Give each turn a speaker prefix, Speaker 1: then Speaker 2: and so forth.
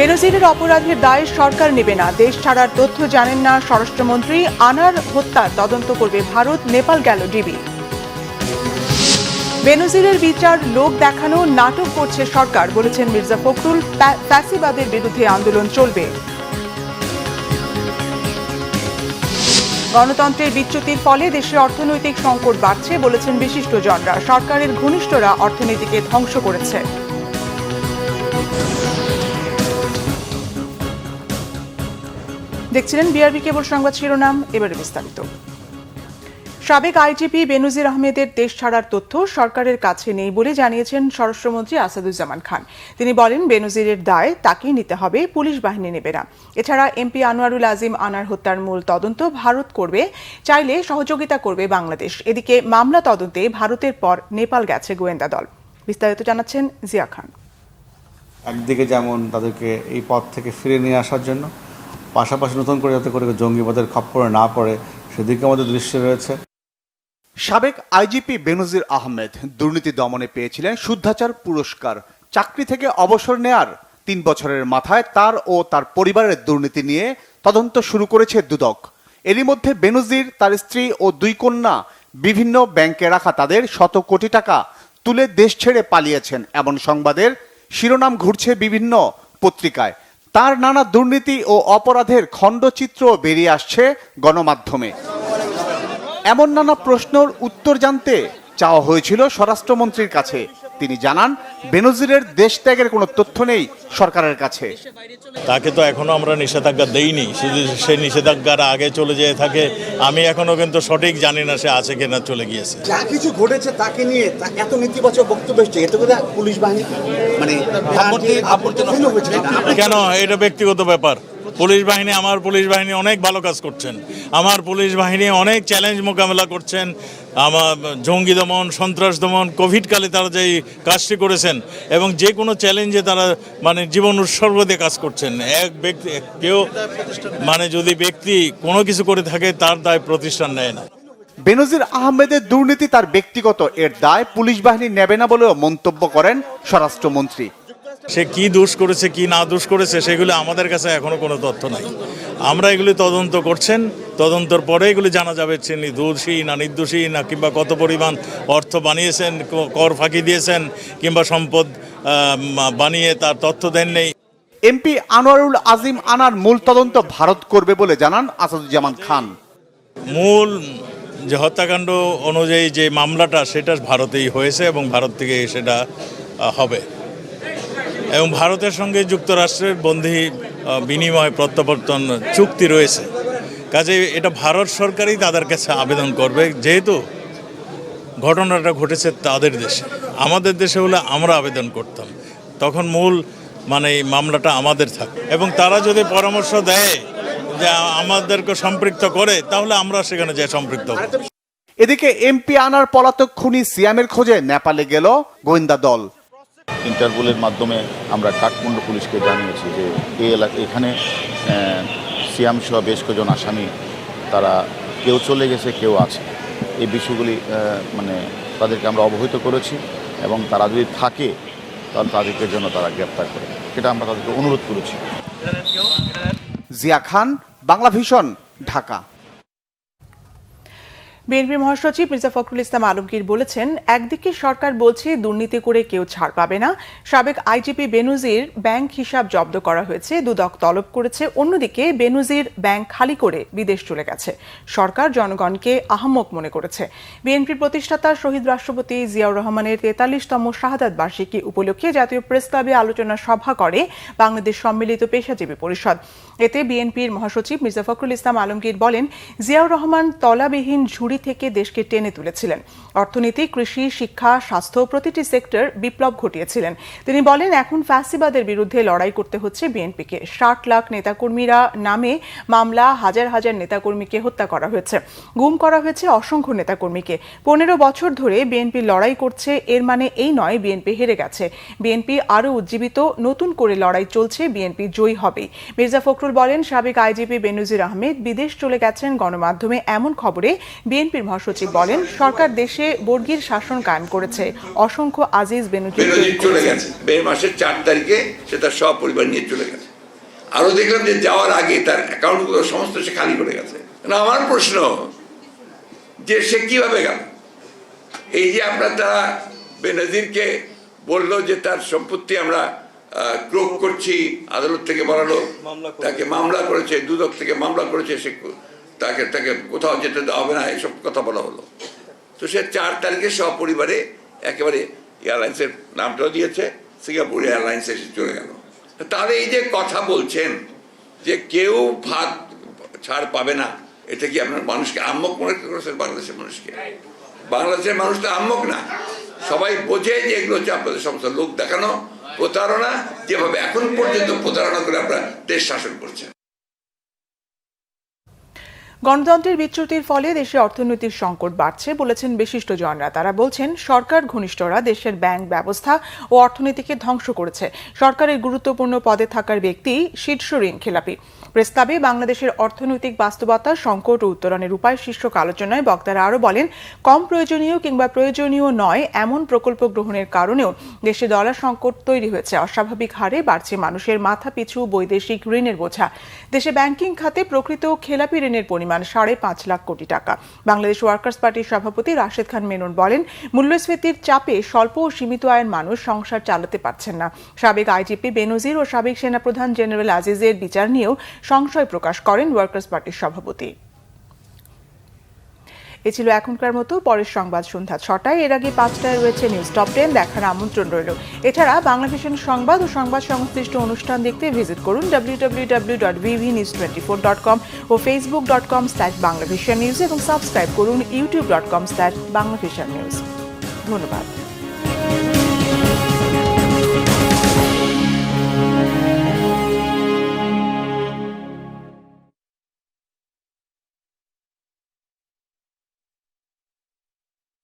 Speaker 1: বেনজিরের অপরাধের দায় সরকার নেবে না, দেশ ছাড়ার তথ্য জানেন না স্বরাষ্ট্রমন্ত্রী, আনার হত্যার তদন্ত করবে ভারত, নেপাল গেল ডিবি। বেনজিরের বিচার লোক দেখানো নাটক করছে সরকার, বলেছেন মির্জা ফখরুল, ফ্যাসিবাদের বিরুদ্ধে আন্দোলন চলবে। গণতন্ত্রের বিচ্যুতির ফলে দেশে অর্থনৈতিক সংকট বাড়ছে, বলেছেন বিশিষ্টজনরা, সরকারের ঘনিষ্ঠরা অর্থনীতিকে ধ্বংস করেছে। দেখছিলেন বিআরবি কেবল সংবাদ শিরোনাম, এবারে বিস্তারিত। সাবেক আইজিপি বেনজির আহমেদের দেশ ছাড়ার তথ্য সরকারের কাছে নেই বলে জানিয়েছেন স্বরাষ্ট্রমন্ত্রী আসাদুজ্জামান খান। তিনি বলেন, বেনজিরের দায় তাকেই নিতে হবে, পুলিশ বাহিনী নেবে না। এছাড়া এমপি আনোয়ারুল আজিম আনার হত্যার মূল তদন্ত ভারত করবে, চাইলে সহযোগিতা করবে বাংলাদেশ। এদিকে মামলা তদন্তে ভারতের পর নেপাল গেছে গোয়েন্দা দল। বিস্তারিত জানাচ্ছেন জিয়া খান।
Speaker 2: একদিকে যেমন তাদেরকে এই পথ থেকে ফিরে নিয়ে আসার জন্য, পাশাপাশি নতুন করে যাতে করে জঙ্গিবাদের খপ্পরে না পড়ে সেদিকে আমাদের দৃষ্টি রয়েছে।
Speaker 3: সাবেক আইজিপি বেনজির আহমেদ দুর্নীতি দমনে পেয়েছিলেন শুদ্ধাচার পুরস্কার। চাকরি থেকে অবসর নেয়ার 3 বছরের মাথায় তার ও তার পরিবারের দুর্নীতি নিয়ে তদন্ত শুরু করেছে দুদক। এরই মধ্যে বেনজির, তার স্ত্রী ও 2 কন্যা বিভিন্ন ব্যাংকে রাখা তাদের শত কোটি টাকা তুলে দেশ ছেড়ে পালিয়েছেন, এমন সংবাদের শিরোনাম ঘুরছে বিভিন্ন পত্রিকায়। তার নানা দুর্নীতি ও অপরাধের খণ্ডচিত্র বেরিয়ে আসছে গণমাধ্যমে। এমন নানা প্রশ্নের উত্তর জানতে চাওয়া হয়েছিল স্বরাষ্ট্রমন্ত্রীর কাছে। তিনি জানান, বেনজিরের দেশ ত্যাগের কোনো তথ্য নেই সরকারের কাছে।
Speaker 4: তাকে তো এখনো আমরা নিষেধাজ্ঞা দেইনি, শুধু সেই নিষেধাজ্ঞার আগে চলে যেয়ে থাকে। আমি এখনো কিন্তু সঠিক জানি না সে আছে কিনা চলে গিয়েছে।
Speaker 5: যা কিছু ঘটেছে তাকে নিয়ে এত নেতিবাচক বক্তব্য এসছে, এতে করে পুলিশ বাহিনী মানে
Speaker 4: কেন? এটা ব্যক্তিগত ব্যাপার। পুলিশ বাহিনী, আমার পুলিশ বাহিনী অনেক ভালো কাজ করছেন। আমার পুলিশ বাহিনী অনেক চ্যালেঞ্জ মোকাবেলা করছেন। আমার জঙ্গি দমন, সন্ত্রাস দমন, কোভিডকালে তারা যেই কাজটি করেছেন এবং যে কোনো চ্যালেঞ্জে তারা মানে জীবন উৎসর্গ দিয়ে কাজ করছেন। এক ব্যক্তি কেউ মানে যদি ব্যক্তি কোনো কিছু করে থাকে তার দায় প্রতিষ্ঠান নেয় না।
Speaker 3: বেনজির আহমেদের দুর্নীতি তার ব্যক্তিগত, এর দায় পুলিশ বাহিনী নেবে না বলেও মন্তব্য করেন স্বরাষ্ট্রমন্ত্রী।
Speaker 4: সে কি দোষ করেছে কি না দোষ করেছে সেগুলো আমাদের কাছে এখনো কোনো তথ্য নাই। আমরা এগুলি তদন্ত করছেন, তদন্তর পরে এগুলি জানা যাবে তিনি দোষী না নির্দোষী, না কিংবা কত পরিমাণ অর্থ বানিয়েছেন, কর ফাঁকি দিয়েছেন কিংবা সম্পদ বানিয়ে তার তথ্য দেন নেই।
Speaker 3: এমপি আনোয়ারুল আজিম আনার মূল তদন্ত ভারত করবে বলে জানান আসাদুজ্জামান খান।
Speaker 4: মূল যে হত্যাকাণ্ড অনুযায়ী যে মামলাটা সেটা ভারতেই হয়েছে এবং ভারত থেকে সেটা হবে এবং ভারতের সঙ্গে যুক্তরাষ্ট্রের বন্দি বিনিময় প্রত্যাবর্তন চুক্তি রয়েছে। কাজে এটা ভারত সরকারই তাদের কাছে আবেদন করবে, যেহেতু ঘটনাটা ঘটেছে তাদের দেশে। আমাদের দেশে হলে আমরা আবেদন করতাম, তখন মূল মানে এই মামলাটা আমাদের থাকে এবং তারা যদি পরামর্শ দেয় যে আমাদেরকে সম্পৃক্ত করে তাহলে আমরা সেখানে যাই সম্পৃক্ত।
Speaker 3: এদিকে এমপি আনার পলাতক খুনি সিয়ামের খোঁজে নেপালে গেল গোয়েন্দা দল।
Speaker 6: ইন্টারপোলের মাধ্যমে আমরা কাঠমান্ডু পুলিশকে জানিয়েছি যে এই এখানে সিয়াম সহ বেশ কয়েকজন আসামি, তারা কেউ চলে গেছে, কেউ আছে। এই বিষয়গুলি মানে তাদেরকে আমরা অবহিত করেছি এবং তারা যদি থাকে তাহলে তাদেরকে জন্য তারা গ্রেপ্তার করে, সেটা আমরা তাদেরকে অনুরোধ করেছি।
Speaker 3: জিয়া খান, বাংলা ভিশন, ঢাকা।
Speaker 1: বিএনপি মহাসচিব মির্জা ফখরুল ইসলাম আলমগীর বলেছেন, একদিকে সরকার বলছে দুর্নীতি করে কেউ ছাড় পাবে না, সাবেক আইজিপি বেনজির ব্যাংক হিসাব জব্দ করা হয়েছে, দুদক তলব করেছে, অন্যদিকে বেনজির ব্যাংক খালি করে বিদেশ চলে গেছে। সরকার জনগণকে আহাম্মক মনে করেছে। বিএনপির প্রতিষ্ঠাতা শহীদ রাষ্ট্রপতি জিয়াউর রহমানের 43তম শাহাদাত বার্ষিকী উপলক্ষে জাতীয় প্রেস ক্লাবে আলোচনা সভা করে বাংলাদেশ সম্মিলিত পেশাজীবী পরিষদ। এতে বিএনপির মহাসচিব মির্জা ফখরুল ইসলাম আলমগীর বলেন, জিয়াউর রহমান তলাবিহীন ঝুড়ি থেকে দেশকে টেনে তুলেছিলেন। অর্থনীতি, কৃষি, শিক্ষা, স্বাস্থ্য প্রতিটি সেক্টর বিপ্লব ঘটিয়েছিলেন। তিনি বলেন, এখন ফ্যাসিবাদের বিরুদ্ধে লড়াই করতে হচ্ছে বিএনপিকে। 60 লাখ নেতাকর্মীরা নামে মামলা, হাজার হাজার নেতাকর্মীকে হত্যা করা হয়েছে, গুম করা হয়েছে অসংখ্য নেতাকর্মীকে। 15 বছর ধরে বিএনপি লড়াই করছে, এর মানে এই নয় বিএনপি হেরে গেছে। বিএনপি আরও উজ্জীবিত, নতুন করে লড়াই চলছে, বিএনপি জয়ী হবেই। মির্জা ফখরুল বলেন, সাবেক আইজিপি বেনজির আহমেদ বিদেশ চলে গেছেন। গণমাধ্যমে এমন খবরে বিএনপির মহাসচিব বলেন, সরকার দেশে বর্গীর শাসন কায়েম করেছে, অসংখ্য আজিজ বেনজির
Speaker 7: চলে গেছে। মে মাসের 4 তারিখে সে তার সপরিবার নিয়ে চলে গেছে। আরো দেখলাম যে যাওয়ার আগে তার অ্যাকাউন্টগুলো সমস্ত সে খালি করে গেছে। আমার প্রশ্ন যে সে কিভাবে গেল? এই যে আপনার তারা বেনজিরকে বললো যে তার সম্পত্তি আমরা ক্রোক করছি, আদালত থেকে বলালো, তাকে মামলা করেছে, দুদক থেকে মামলা করেছে, সে তাকে কোথাও যেতে দেওয়া হবে না, এসব কথা বলা হলো। তো সে 4 তারিখে সপরিবারে একেবারে এয়ারলাইন্সের নামটাও দিয়েছে, সিঙ্গাপুর এয়ারলাইন্সে এসে চলে গেল। তাহলে এই যে কথা বলছেন যে কেউ ভাত ছাড় পাবে না, এটা কি আপনার মানুষকে আম্মক মনে করেছেন? বাংলাদেশের মানুষকে, বাংলাদেশের মানুষ তো আম্মক না, সবাই বোঝে যে এগুলো হচ্ছে আপনাদের সমস্ত লোক দেখানো প্রতারণা, যেভাবে এখন পর্যন্ত প্রতারণা করে আপনারা দেশ শাসন করছেন।
Speaker 1: গণতন্ত্রের বিচ্যুতির ফলে দেশে অর্থনৈতিক সংকট বাড়ছে বলেছেন বিশিষ্টজনরা। তারা বলছেন, সরকার ঘনিষ্ঠরা দেশের ব্যাংক ব্যবস্থা ও অর্থনীতিকে ধ্বংস করেছে। সরকারের গুরুত্বপূর্ণ পদে থাকার ব্যক্তি শীর্ষ ঋণ খেলাপি। প্রস্তাবে বাংলাদেশের অর্থনৈতিক বাস্তবতা, সংকট ও উত্তরণের উপায় শীর্ষক আলোচনায় বক্তারা আরও বলেন, কম প্রয়োজনীয় কিংবা প্রয়োজনীয় নয় এমন প্রকল্প গ্রহণের কারণেও দেশে ডলার সংকট তৈরি হয়েছে। অস্বাভাবিক হারে বাড়ছে মানুষের মাথাপিছু বৈদেশিক ঋণের বোঝা। দেশে ব্যাংকিং খাতে প্রকৃত খেলাপি ঋণের পরিমাণ 5.5 লাখ কোটি টাকা। বাংলাদেশ ওয়ার্কার্স পার্টির সভাপতি রাশেদ খান মেনন বলেন, মূল্যস্ফীতির চাপে স্বল্প ও সীমিত আয়ের মানুষ সংসার চালাতে পারছেন না। সাবেক আইজিপি বেনজির ও সাবেক সেনাপ্রধান জেনারেল আজিজের বিচার নিয়েও সংশয় প্রকাশ করেন ওয়ার্কার্স পার্টির সভাপতি। এ ছিল এখনকার মতো। পরের সংবাদ সন্ধ্যা 6টায়। এর আগে 5টায় রয়েছে নিউজ টপ 10, দেখার আমন্ত্রণ রইল। এছাড়া বাংলাভিশন সংবাদ ও সংবাদ সংশ্লিষ্ট অনুষ্ঠান দেখতে ভিজিট করুন www.vvnews24.com ও facebook.com/banglavishnnews এবং সাবস্ক্রাইব করুন youtube.com/banglavishnnews। ধন্যবাদ।